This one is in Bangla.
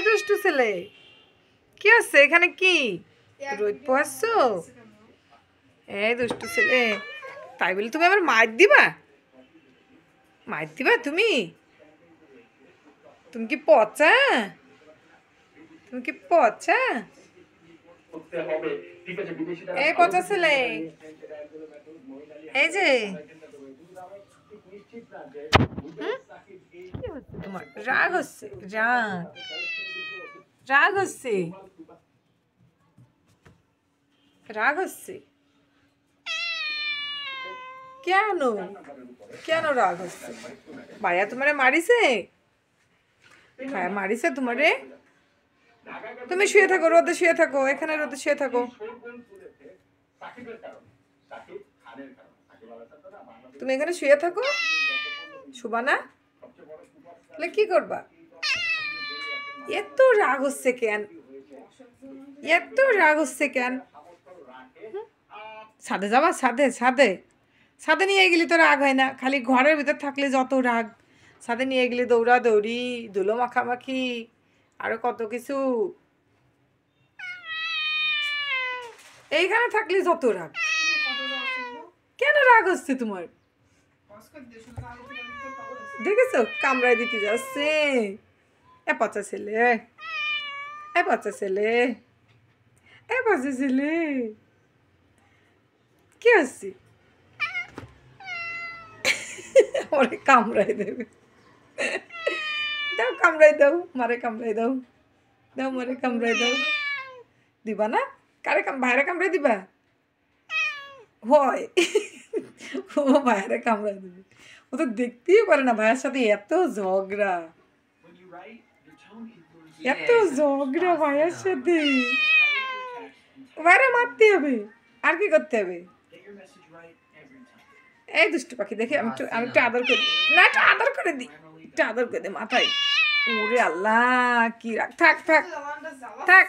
দুষ্টু ছেলে, কি আছে এখানে? কি রোদ পোহাচ্ছো? এই দুষ্টু ছেলে, তাই বলে তুমি আবার মার দিবা? মার দিবা তুমি? তুমি কি পচা? তুমি কি পচা? এই পচা ছেলে, এই যে তোমার রাগ হচ্ছে, রাগ রাগ হচ্ছে, রাগ হচ্ছে কেন? কেন রাগ হচ্ছে? ভাইয়া তোমারে মারিছে? ভাইয়া মারিছে তোমারে? তুমি শুয়ে থাকো, রোদে শুয়ে থাকো, এখানে রোদে শুয়ে থাকো। তুমি এখানে শুয়ে থাকো, শুবা না? তাহলে কি করবা? এত রাগ হচ্ছে কেন? এত রাগ হচ্ছে কেন? ছাদে যাবা? ছাদে ছাদে ছাদে নিয়ে গেলি তো রাগ হয় না, খালি ঘরের ভিতর থাকলে যত রাগ। ছাদে নিয়ে গেলি দৌড়া দৌড়ি, ধুলো মাখামাখি, আরো কত কিছু। এইখানে থাকলে যত রাগ। কেন রাগ হচ্ছে তোমার? দেখেছো কামড়ায় দিতে যাচ্ছে। এ পচা ছেলে, এ পচা ছেলে, এ পচা ছেলে, কি হচ্ছে? ওরে কামড়াই দেবে। দাও কামড়াই দাও, মারে কামড়াই দাও, দাও মারে কামড়াই দাও। দিবা না? কারে ভাইরে কামড়াই দিবা? হয় ও ভাইরে কামড়াই দিবে। ও তো দেখতেই পারে না ভাইয়ের সাথে এত ঝগড়া, এত ঝগড়া ভাইয়ের সাথে। ভাইরে মারতে হবে, আর কি করতে হবে? এই দুষ্টু পাখি দেখি, আমি একটু আদর করি না, একটু আদর করে দিই, একটু আদর করে দিই মাথায়। ওরে আল্লাহ, কি রাখ, থাক থাক থাক।